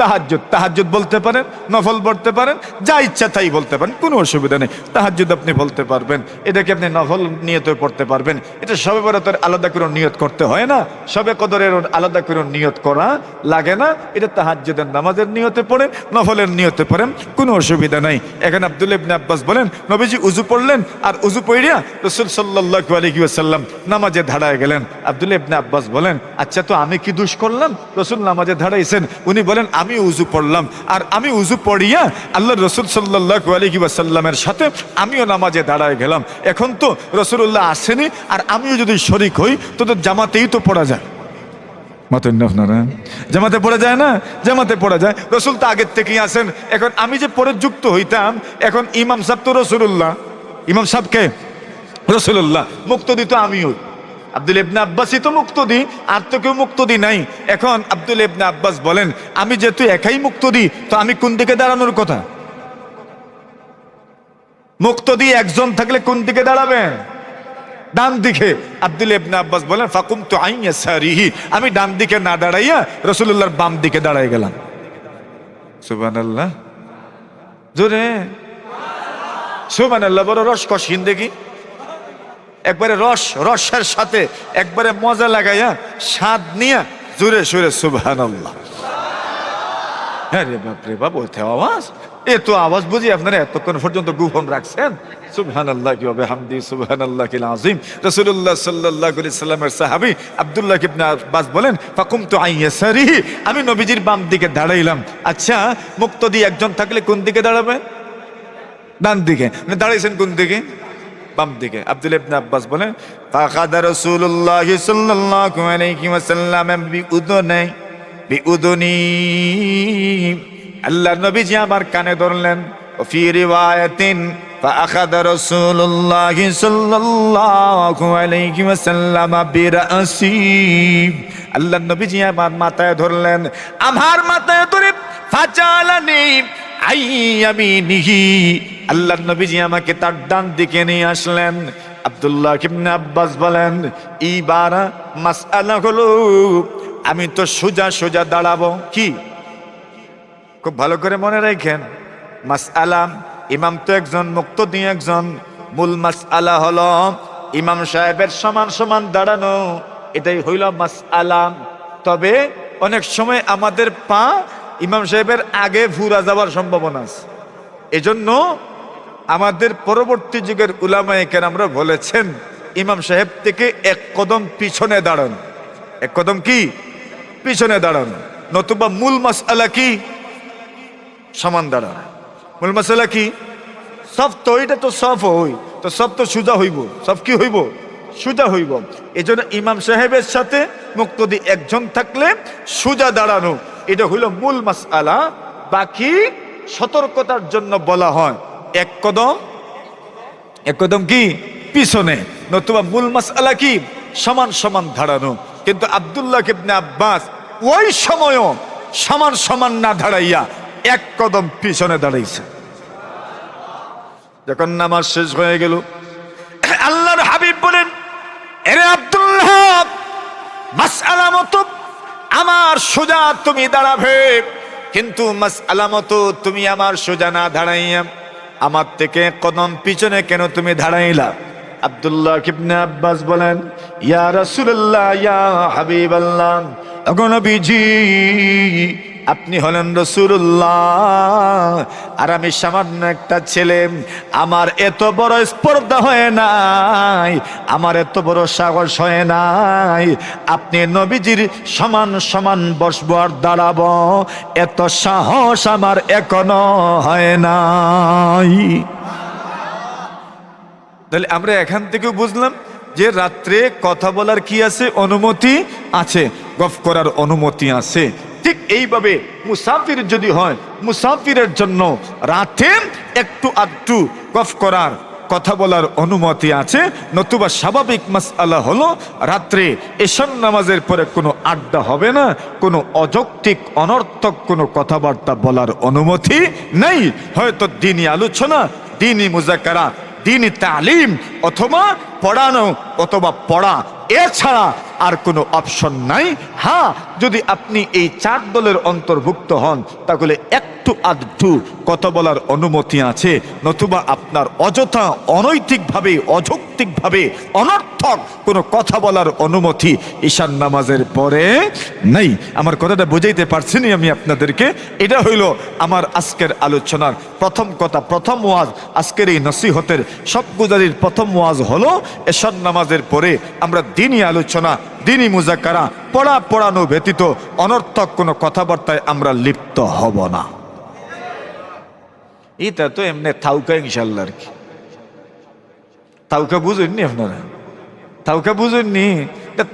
তাহাজ্জুদ। তাহাজ্জুদ বলতে পারেন, নফল বলতে পারেন, যা ইচ্ছা তাই বলতে পারেন, কোনো অসুবিধা নেই। তাহাজ্জুদ আপনি বলতে পারবেন, এটাকে আপনি নফল নিয়তে পড়তে পারবেন। এটা সবে বরাতের আলাদা করে নিয়ত করতে হয় না, সবে কদরের আলাদা করে নিয়ত করা লাগে না। এটা তাহাজ্জুদের নামাজের নিয়তে পড়েন, নফলের নিয়তে পড়েন, কোনো অসুবিধা নাই। এখানে আব্দুল্লাহ ইবনে আব্বাস বলেন নবীজি উযু পড়লেন, আর উযু পড়িয়া রাসূল সাল্লাল্লাহু আলাইহি ওয়াসাল্লাম নামাজে দাঁড়ায় গেলেন। আব্দুল্লাহ ইবনে আব্বাস বলেন আচ্ছা তো আমি কি দোষ করলাম? রাসূল নামাজে দাঁড়াইছেন, উনি বলেন আমি উযু পড়লাম, আর আমি উযু পড়িয়া আল্লাহর রাসূল সাল্লাল্লাহু আলাইহি ওয়াসাল্লামের সাথে আমিও নামাজে দাঁড়ায় গেলাম। এখন তো রাসূলুল্লাহ আসেনি, আর আমিও যদি শরীক হই তো জামাতেই তো পড়া যায়। আপনারা জামাতে পড়া যায় না? জামাতে পড়া যায়। রাসূল তো আগের থেকেই আসেন। এখন আমি যে পরে যুক্ত হইতাম, এখন ইমাম সাহেব তো রাসূলুল্লাহ, ইমাম সাহেবকে রাসূলুল্লাহ, মুক্তদি তো আমি হই। আব্দুল্লাহ ইবনে আব্বাসই তো মুক্তদি, আর তো কেউ মুক্তদি নাই। এখন আব্দুল্লাহ ইবনে আব্বাস বলেন আমি যেহেতু একাই মুক্তদি, তো আমি কোন দিকে দাঁড়ানোর কথা? মুক্তদি একজন থাকলে কোন দিকে দাঁড়াবেন? ডান দিকে। আব্দুল্লাহ ইবনে আব্বাস বলেন ফাকুমতু আন ইয়াসারিহি, আমি ডান দিকে না দাঁড়াইয়া রাসূলুল্লাহর বাম দিকে দাঁড়ায় গেলাম। সুবহানাল্লাহ জোরে সুবহানাল্লাহ। বড় রস কষিন দেখি, একবারে রসের সাথে একবারে মজা লাগাইয়া স্বাদ নিয়া জোরে সোরে সুবহানাল্লাহ। হ্যাঁ রে বাপ রে বাপ, ওইতে আওয়াজ, এ তো আওয়াজ বুঝি আপনারা এতক্ষণ পর্যন্ত গোপন রাখছেন। সুবহানাল্লাহ কি হবে হামদি, সুবহানাল্লাহিল আযীম। রাসূলুল্লাহ সাল্লাল্লাহু আলাইহি সাল্লামের সাহাবী আব্দুল্লাহ ইবনে আব্বাস বলেন ফাকুমতু আন ইয়াসারিহি, আমি নবীজির বাম দিকে দাঁড়াইলাম। আচ্ছা মুক্তদি একজন থাকলে কোন দিকে দাঁড়াবে? ডান দিকে। মানে দাঁড়াইছেন কোন দিকে? বাম দিকে। আব্দুল্লাহ ইবনে আব্বাস বলেন ফাকাদা রাসূলুল্লাহ সাল্লাল্লাহু আলাইহি ওয়াসাল্লাম বিউদুনি, আল্লাহর নবীজি আমার কানে ধরলেন। ফি রিওয়ায়াতিন ফাআখাযা রাসূলুল্লাহ সাল্লাল্লাহু আলাইহি ওয়াসাল্লাম বিরাসি, আল্লাহর নবীজি আমার মাথায় ধরলেন। আমার মাথায় ধরে ফাজালানি আইয়ামিনিহি, আল্লাহর নবীজি আমাকে তার ডান দিকে নিয়ে আসলেন। আব্দুল্লাহ ইবনে আব্বাস বলেন এইবার মাসআলা হলো আমি তো সোজা সোজা দাঁড়াবো। কি খুব ভালো করে মনে রাখেন, মাসআলা, ইমাম তো একজন, মুক্তদি একজন। মূল মাসআলা হলো ইমাম সাহেবের সমান সমান দাঁড়ানো, এটাই হইল মাসআলা। তবে অনেক সময় আমাদের পা ইমাম সাহেবের আগে ভুরা যাওয়ার সম্ভাবনা আছে। এজন্য আমাদের পরবর্তী যুগের উলামায়ে কেরামরা বলেছেন ইমাম সাহেব থেকে এক কদম পিছনে দাঁড়ান। এক কদম কি পিছনে দাঁড়ান, নতুবা মূল মাসআলা কি সমান দাঁড়ান। মূল মাসআলা কি সব তো, এটা তো সব হই তো, সব তো সুজা হইব, সব কি হইব সুজা হইব। এই জন্য ইমাম সাহেবের সাথে মুক্তদি একজন থাকলে সুজা দাঁড়ানো, এটা হইল মূল মাসআলা। বাকি সতর্কতার জন্য বলা হয় এক কদম কি পিছনে, নতুবা মূল মাসআলা কি সমান সমান দাঁড়ানো। কিন্তু আব্দুল্লাহ ইবনে আব্বাস ওই সময়ও সমান সমান না দাঁড়াইয়া এক কদম পিছনে দাঁড়াইছে। যখন নামাজ শেষ হয়ে গেল, আল্লাহর হাবিব বলেন, এরে আব্দুল্লাহ, মাসআলা মতো আমার সোজা তুমি দাঁড়াবে, কিন্তু মাসআলা মতো তুমি আমার সোজা না দাঁড়াইয়া আমার থেকে কদম পিছনে কেন তুমি দাঁড়াইলা? আব্দুল্লাহ ইবনে আব্বাস বলেন, ইয়া রাসূলুল্লাহ, ইয়া হাবিবাল্লাহ, ওগো নবীজি, আপনি হলেন রাসূলুল্লাহ, আর আমি সামান্য একটা ছেলে। আমার এত বড় স্পর্ধা হয় নাই, আমার এত বড় সাহস হয় নাই আপনি নবীজির সমান সমান বসবো আর দাঁড়াবো, এত সাহস আমার এখনো হয় নাই। তাহলে আমরা এখান থেকে বুঝলাম যে রাত্রে কথা বলার কি আছে? অনুমতি আছে, গফ করার অনুমতি আছে। ঠিক এইভাবে মুসাফির যদি হয়, মুসাফিরের জন্য রাতে একটু আধটু গফ করার, কথা বলার অনুমতি আছে। নতুবা স্বাভাবিক মাসআলা হলো রাত্রে এশার নামাজের পরে কোনো আড্ডা হবে না, কোনো অযৌক্তিক অনর্থক কোনো কথাবার্তা বলার অনুমতি নেই। হয়তো দ্বীনি আলোচনা, দ্বীনি মুযাকারা, দ্বীনি তালিম, অথবা পড়ানো অথবা পড়া, এছাড়া আর কোনো অপশন নাই। হ্যাঁ, যদি আপনি এই 4 দলের অন্তর্ভুক্ত হন তাহলে একটু আধটু কথা বলার অনুমতি আছে, নতুবা আপনার অযথা অনৈতিকভাবে, অযৌক্তিকভাবে অনর্থক কোনো কথা বলার অনুমতি ঈশার নামাজের পরে নেই। আমার কথাটা বুঝাইতে পারছি না আমি আপনাদেরকে? এটা হইল আমার আজকের আলোচনার প্রথম কথা, প্রথম ওয়াজ। আজকের এই নসিহতের সবগুজারির প্রথম ওয়াজ হলো এশার নামাজের পরে আমরা দ্বীনি আলোচনা, দ্বীনি মুযাকারা, পড়ানো ব্যতীত অনর্থক কোনো কথাবার্তায় আমরা লিপ্ত হব না। এটা তো এমনি থাউকা ইনশাল্লাহ। আর কি থাউকা বুঝেননি আপনারা? থাউকা বুঝেননি?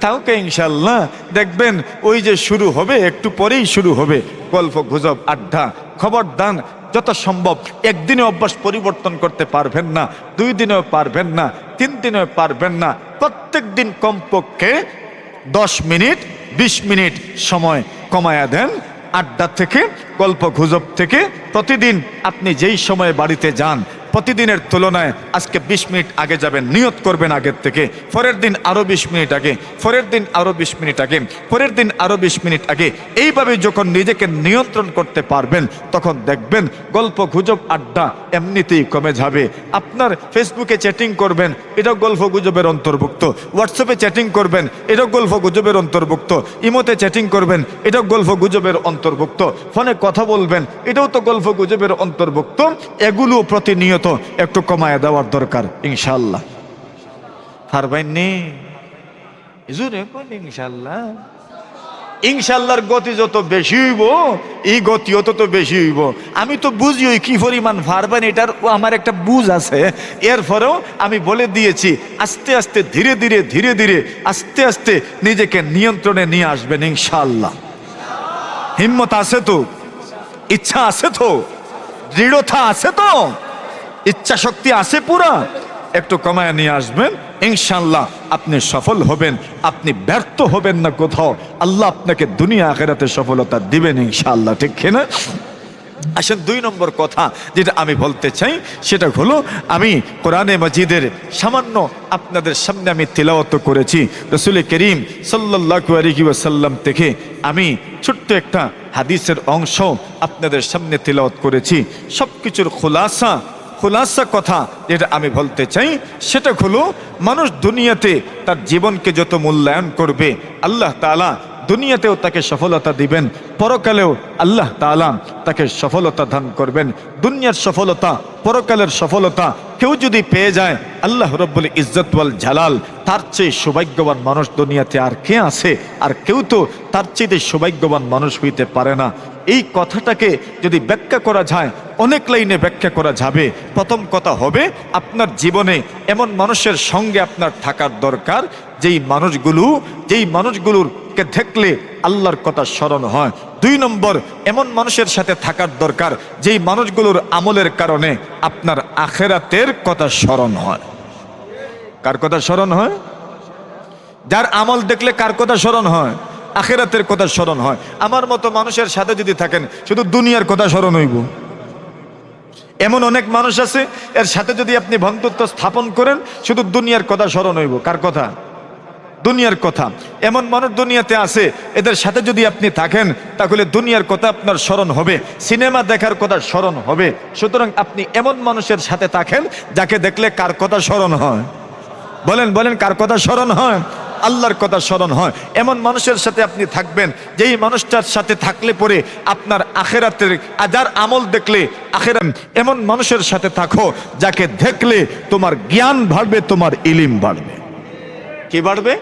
থাউকা ইনশাল্লাহ। দেখবেন ওই যে শুরু হবে, একটু পরেই শুরু হবে গল্প গুজব, আড্ডা। খবরদার, যত সম্ভব একদিনে অভ্যাস পরিবর্তন করতে পারবেন না, 2 দিনেও পারবেন না, 3 দিনেও পারবেন না। প্রত্যেক দিন কমপক্ষে 10 মিনিট 20 মিনিট সময় কমায়া দেন আড্ডা থেকে, গল্প গুজব থেকে। প্রতিদিন আপনি যেই সময়ে বাড়িতে যান, প্রতিদিনের তুলনায় আজকে 20 মিনিট আগে যাবেন, নিয়ত করবেন আগের থেকে। পরের দিন আরো 20 মিনিট আগে, পরের দিন আরো 20 মিনিট আগে, পরের দিন আরো 20 মিনিট আগে। এইভাবে যখন নিজেকে নিয়ন্ত্রণ করতে পারবেন, তখন দেখবেন গল্প গুজব আড্ডা এমনিতেই কমে যাবে। আপনার ফেসবুকে চ্যাটিং করবেন, এটাও গল্প গুজবের অন্তর্ভুক্ত। হোয়াটসঅ্যাপে চ্যাটিং করবেন, এটাও গল্প গুজবের অন্তর্ভুক্ত। ইমোতে চ্যাটিং করবেন, এটাও গল্প গুজবের অন্তর্ভুক্ত। ফোনে কথা বলবেন, এটাও তো গল্প গুজবের অন্তর্ভুক্ত। এগুলো প্রতিনিয়ত একটু কমায় দেওয়ার দরকার ইনশাআল্লাহ। পারবেননি? ইনশাআল্লাহ। ইনশাআল্লাহর গতি যত বেশি হইব, এই গতিও তত বেশি হইব। আমি তো বুঝি ওই কি পরিমাণ পারবেন, এটার আমার একটা বুঝ আছে। এরপরেও আমি বলে দিয়েছি, আস্তে আস্তে ধীরে ধীরে ধীরে ধীরে আস্তে আস্তে নিজেকে নিয়ন্ত্রণে নিয়ে আসবেন ইনশাআল্লাহ। হিম্মত আছে তো? ইচ্ছা আছে তো? দৃঢ়তা আছে তো? ইচ্ছা শক্তি আছে পুরা? একটু কমায় নিয়ে আসবেন ইনশাআল্লাহ, আপনি সফল হবেন। আপনি ব্যর্থ হবেন না কোথাও। আল্লাহ আপনাকে দুনিয়া আখিরাতে সফলতা দিবেন ইনশাআল্লাহ, ঠিক কিনা? আসেন 2 নম্বর কথা যেটা আমি বলতে চাই, সেটা হলো আমি কোরআনে মাজিদের সামান্য আপনাদের সামনে আমি তিলাওয়াত করেছি। রাসূল করিম সাল্লাল্লাহু আলাইহি ওয়াসাল্লাম থেকে আমি ছোট্ট একটা হাদিসের অংশ আপনাদের সামনে তিলাওয়াত করেছি। সবকিছুর খুলাসা কথা যেটা আমি বলতে চাই, সেটা হলো মানুষ দুনিয়াতে তার জীবনকে যত মূল্যায়ন করবে, আল্লাহ তাআলা দুনিয়াতেও তাকে সফলতা দিবেন, পরকালেও আল্লাহ তাআলা তাকে সফলতা দান করবেন। দুনিয়ার সফলতা, পরকালের সফলতা কেউ যদি পেয়ে যায়, আল্লাহ রব্বুল ইজ্জত ওয়াল জালাল, তার চেয়ে সৌভাগ্যবান মানুষ দুনিয়াতে আর কে আছে? আর কেউ তো তার চেয়ে সৌভাগ্যবান মানুষ হইতে পারে না। এই কথাটাকে যদি ব্যাখ্যা করা যায়, অনেক লাইনে ব্যাখ্যা করা যাবে। প্রথম কথা হবে, আপনার জীবনে এমন মানুষের সঙ্গে আপনার থাকার দরকার, যেই মানুষগুলোকে দেখলে আল্লাহর কথা স্মরণ হয়। 2 নম্বর, এমন মানুষের সাথে থাকার দরকার যেই মানুষগুলোর আমলের কারণে আপনার আখিরাতের কথা স্মরণ হয়। কার কথা স্মরণ হয়? যার আমল দেখলে কার কথা স্মরণ হয়? আখিরাতের কথা স্মরণ হয়। আমার মতো মানুষের সাথে যদি থাকেন শুধু দুনিয়ার কথা স্মরণ হইব। এমন অনেক মানুষ আছে এর সাথে যদি আপনি বন্ধুত্ব স্থাপন করেন শুধু দুনিয়ার কথা স্মরণ হইব। কার কথা? দুনিয়ার কথা। এমন মানুষ দুনিয়াতে আছে এদের সাথে যদি আপনি থাকেন তাহলে দুনিয়ার কথা আপনার স্মরণ হবে, সিনেমা দেখার কথা স্মরণ হবে। সুতরাং আপনি এমন মানুষের সাথে থাকেন যাকে দেখলে কার কথা স্মরণ হয়? বলেন বলেন, কার কথা স্মরণ হয়? আল্লাহর কথা স্মরণ হয়। এমন মানুষের সাথে আপনি থাকবেন যেই মানুষটার সাথে থাকলে পরে আপনার আখিরাতের যার আমল দেখলে আখিরাত। এমন মানুষের সাথে থাকো যাকে দেখলে তোমার জ্ঞান বাড়বে, তোমার ইলম বাড়বে। কি বাড়বে?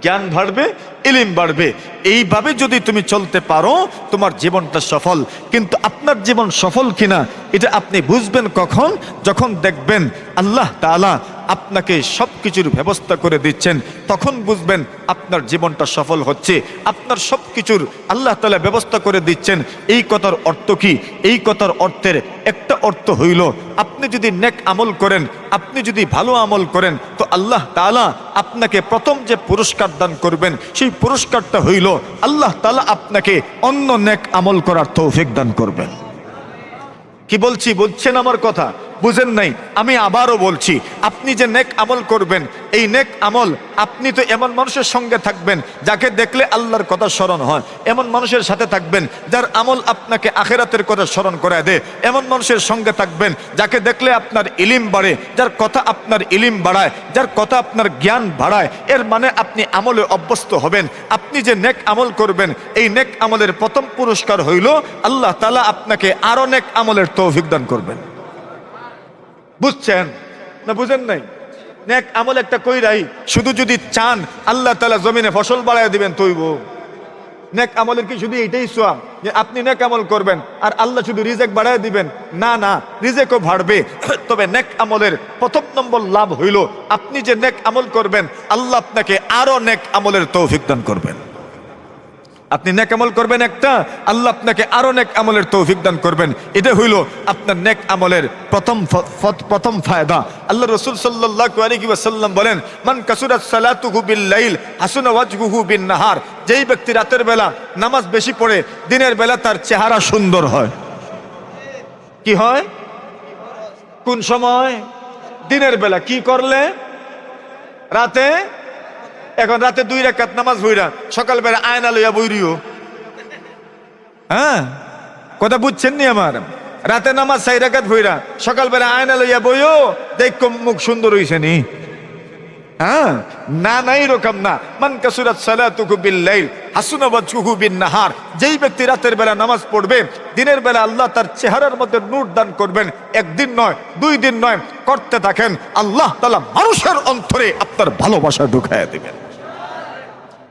জ্ঞান বাড়বে, ইলম বাড়বে। এইভাবে যদি তুমি চলতে পারো তোমার জীবনটা সফল। কিন্তু আপনার জীবন সফল কিনা এটা আপনি বুঝবেন কখন? যখন দেখবেন আল্লাহ তাআলা আপনাকে সব কিছুর ব্যবস্থা করে দিচ্ছেন, তখন বুঝবেন আপনার জীবনটা সফল হচ্ছে। আপনার সব কিছুর আল্লাহ তাআলা ব্যবস্থা করে দিচ্ছেন। এই কথার অর্থ কি? এই কথার অর্থের একটা অর্থ হইল আপনি যদি নেক আমল করেন, আপনি যদি ভালো আমল করেন তো আল্লাহ তাআলা আপনাকে প্রথম যে পুরস্কার দান করবেন সেই পুরস্কারটা হইল আল্লাহ তাআলা আপনাকে অন্য নেক আমল করার তৌফিক দান করবেন। কি বলছি বুঝছেন আমার কথা? বুঝেন নাই? আমি আবারও বলছি, আপনি যে নেক আমল করবেন এই নেক আমল আপনি তো এমন মানুষের সঙ্গে থাকবেন যাকে দেখলে আল্লাহর কথা স্মরণ হয়। এমন মানুষের সাথে থাকবেন যার আমল আপনাকে আখিরাতের কথা স্মরণ করায় দেয়। এমন মানুষের সঙ্গে থাকবেন যাকে দেখলে আপনার ইলম বাড়ে, যার কথা আপনার ইলম বাড়ায়, যার কথা আপনার জ্ঞান বাড়ায়। এর মানে আপনি আমলে অভ্যস্ত হবেন। আপনি যে নেক আমল করবেন এই নেক আমলের প্রথম পুরস্কার হইল আল্লাহ তাআলা আপনাকে আরো নেক আমলের তৌফিক দান করবেন। বুঝছেন না বুঝেন নাই? নেক আমল একটা কইরাই শুধু যদি চান আল্লাহ তাআলা জমিনে ফসল বাড়ায় দিবেন তৈব। নেক আমলের কি শুধু এইটাই সোয়াব যে আপনি নেক আমল করবেন আর আল্লাহ শুধু রিজেক বাড়ায় দিবেন? না না, রিজেকও বাড়বে। তবে নেক আমলের প্রথম নম্বর লাভ হইল আপনি যে নেক আমল করবেন আল্লাহ আপনাকে আরো নেক আমলের তৌফিক দান করবেন। আপনি নেক আমল করবেন একটা, আল্লাহ আপনাকে আরো নেক আমলের তৌফিক দান করবেন। এটা হইল আপনার নেক আমলের প্রথম ফায়দা। আল্লাহ রাসূল সাল্লাল্লাহু আলাইহি ওয়াসাল্লাম বলেন, মান কাসুরাত সালাতুহু বিল লাইল হাসুনা ওয়াজহুহু বিন নাহার। যেই ব্যক্তি রাতের বেলা নামাজ বেশি পড়ে দিনের বেলা তার চেহারা সুন্দর হয়। কি হয়? কোন সময়? দিনের বেলা। কি করলে? রাতে। এখন রাতে 2 রাকাত নামাজ পড়া সকালবেলা আয়না লইয়া বইরিও। হ্যাঁ, কথা বুঝছেন নি আমার? রাতে নামাজ 4 রাকাত পড়া সকালবেলা আয়না লইয়া বইও, দেখ মুখ সুন্দর হইছে নি? হ্যাঁ, না নাই রকম না। মান কাসুরাত সালাতুহু বিল লাইল হাসুনা ওয়াজহুহু বিন নাহার। যেই ব্যক্তি রাতের বেলা নামাজ পড়বে দিনের বেলা আল্লাহ তার চেহারার মধ্যে নূর দান করবেন। একদিন নয়, 2 দিন নয়, করতে থাকেন আল্লাহ তাআলা মানুষের অন্তরে আপনার ভালোবাসা ঢুকায়া দিবেন।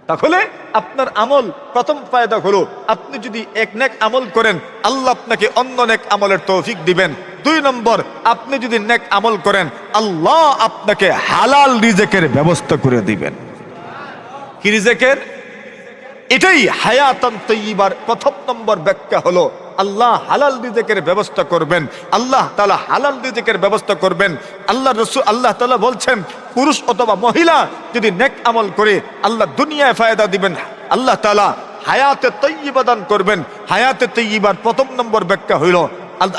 তাহলে আপনার আমল প্রথম ফায়দা হলো আপনি যদি এক নেক আমল করেন আল্লাহ আপনাকে অন্য নেক আমলের তৌফিক দিবেন। 2 নম্বর, আপনি যদি নেক আমল করেন আল্লাহ আপনাকে হালাল রিজেকের ব্যবস্থা করে দিবেন। কি রিজেকের? এটাই হায়াতান তাইয়্যিবার প্রথম নম্বর ব্যাখ্যা হলো আল্লাহ হালাল রিজেকের ব্যবস্থা করবেন। আল্লাহ তাআলা হালাল রিজেকের ব্যবস্থা করবেন। আল্লাহ রাসূল আল্লাহ তাআলা বলছেন পুরুষ অথবা মহিলা যদি নেক আমল করে আল্লাহ দুনিয়ায় ফায়দা দিবেন, আল্লাহ তাআলা হায়াতে তাইয়্যিবা দান করবেন। হায়াতে তাইয়্যিবার প্রথম নম্বর ব্যাখ্যা হইল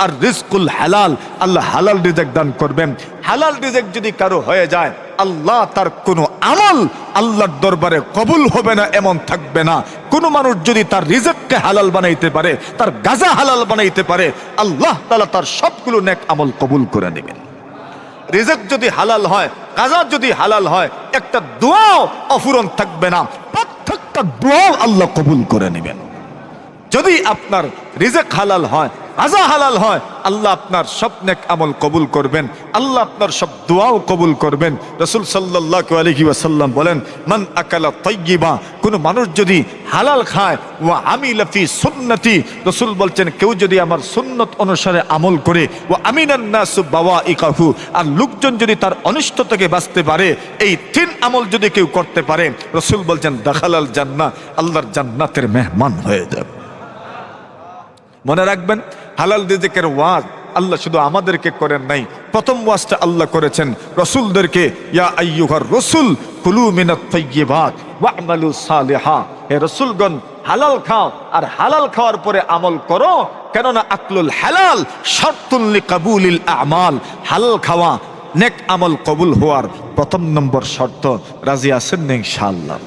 আর রিজকুল হালাল, আল্লাহ হালাল রিজেক দান করবেন। হালাল রিজেক যদি কারো হয়ে যায় আল্লাহ তার কোনো আমল আল্লাহর দরবারে কবুল হবে না এমন থাকবে না। কোনো মানুষ যদি তার রিজেককে হালাল বানাইতে পারে, তার গাজা হালাল বানাইতে পারে, আল্লাহ তাআলা তার সবগুলো নেক আমল কবুল করে নেবেন। রিজেক যদি হালাল হয়, গাজা যদি হালাল হয়, একটা দোয়াও অফুরন থাকবে না, প্রত্যেকটা দোয়াও আল্লাহ কবুল করে নেবেন। যদি আপনার রিজেক হালাল হয়, গাজা হালাল হয়, আল্লাহ আপনার সব নেক আমল কবুল করবেন, আল্লাহ আপনার সব দোয়াও কবুল করবেন। রাসূল সাল্লাল্লাহু আলাইহি ওয়াসাল্লাম বলেন, মান আকালা তাইয়্যিবা, কোন মানুষ যদি হালাল খায়, ওয়া আমিলা ফি সুন্নতি, রাসূল বলছেন কেউ যদি আমার সুন্নত অনুসারে আমল করে, ওয়া আমিনান নাসু বাওয়াইকাহু, আর লোকজন যদি তার অনিষ্ট থেকে বাঁচতে পারে, এই 3 আমল যদি কেউ করতে পারে, রাসূল বলছেন দাখালাল জান্নাহ, আল্লাহর জান্নাতের মেহমান হয়ে যাবে। মনে রাখবেন, হালাল রিজেকের ওয়াজ আল্লাহ শুধু আমাদেরকে করেন নাই, প্রথম ওয়াজটা আল্লাহ করেছেন রাসূলদেরকে। ইয়া আইয়ুহার রাসূল কুলু মিনাত তাইয়্যিবাত ওয়া'মালু সালিহা। হে রসুলগণ হালাল খাও আর হালাল খাওয়ার পরে আমল করো, কেননা আকলুল হালাল শারতুন লিকাবুলিল আমাল। হালাল খাওয়া নেক আমল কবুল হওয়ার প্রথম নম্বর শর্ত। রাজি আছেন না ইনশাআল্লাহ?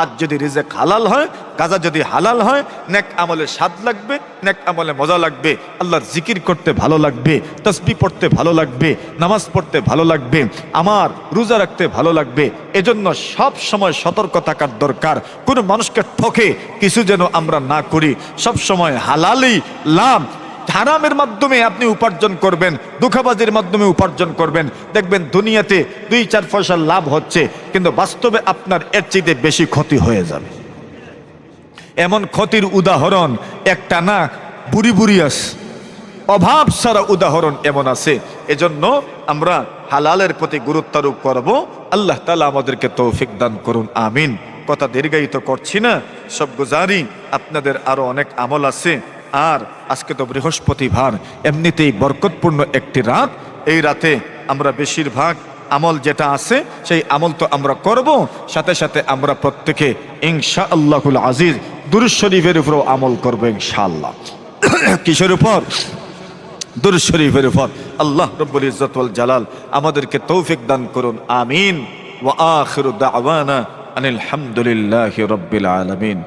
আজ যদি রিজেক হালাল হয়, গাজা যদি হালাল হয়, নেক আমলে স্বাদ লাগবে, নেক আমলে মজা লাগবে, আল্লাহর জিকির করতে ভালো লাগবে, তাসবিহ পড়তে ভালো লাগবে, নামাজ পড়তে ভালো লাগবে, আমার রোজা রাখতে ভালো লাগবে। এজন্য সব সময় সতর্ক থাকার দরকার, কোনো মানুষকে ঠকে কিছু যেন আমরা না করি। সব সময় হালালই লাভ। হারামের মাধ্যমে আপনি উপার্জন করবেন, ধোঁকাবাজির মাধ্যমে উপার্জন করবেন, দেখবেন দুনিয়াতে 2-4 পয়সা লাভ হচ্ছে, কিন্তু বাস্তবে আপনার এর চাইতে বেশি ক্ষতি হয়ে যাবে। এমন ক্ষতির উদাহরণ একটা না, বুড়ি বুড়ি আছে, অভাব ছাড়া উদাহরণ এমন আছে। এজন্য আমরা হালালের প্রতি গুরুত্ব আরোপ করব। আল্লাহ তাআলা আমাদেরকে তৌফিক দান করুন, আমিন। কথা দীর্ঘায়িত করছি না, সব গুজারি আপনাদের আরো অনেক আমল আছে। আর আজকে তো বৃহস্পতিবার, এমনিতেই বরকতপূর্ণ একটি রাত। এই রাতে আমরা বেশিরভাগ আমল যেটা আছে সেই আমল তো আমরা করব, সাথে সাথে আমরা প্রত্যেকে ইনশাআল্লাহুল আজিজ দুরূদ শরীফের উপরও আমল করব ইনশাআল্লাহ। কিসের উপর? দুরূদ শরীফের উপর। আল্লাহ রব্বুল ইজ্জত ওয়াল জালাল আমাদেরকে তৌফিক দান করুন, আমিন। ওয়া আখিরু দাওয়ানা আনিল হামদুলিল্লাহি রাব্বিল আলামিন।